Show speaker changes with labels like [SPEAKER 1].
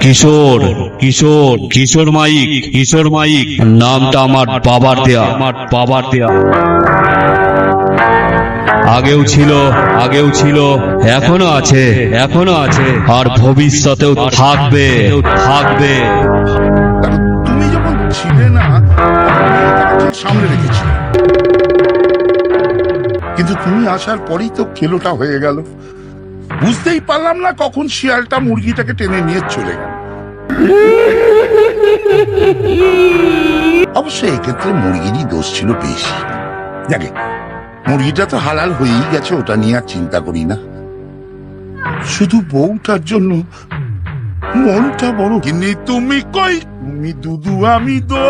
[SPEAKER 1] কিশোর কিশোর কিশোর mic, কিশোর mic নামটা আমার বাবার দেয়া, আমার বাবার দেয়া। আগেও ছিল, এখনো আছে, এখনো আছে, আর ভবিষ্যতেও থাকবে, থাকবে।
[SPEAKER 2] তুমি যখন ছিলে না ঠিক সামনে রেখেছি, কিন্তু তুমি আসার পরেই তো খেলোটা হয়ে গেল। বুঝতেই পারলাম না কখন শিয়ালটা মুরগিটাকে টেনে নিয়ে চলে গেল। অবশ্য এক্ষেত্রে মুরগিরই দোষ ছিল বেশি। দেখে মুরগিটা তো হালাল হয়েই গেছে, ওটা নিয়ে আর চিন্তা করি না। শুধু বউটার জন্য মনটা বড়। কিন্তু তুমি কই, তুমি দুধু আমি দো।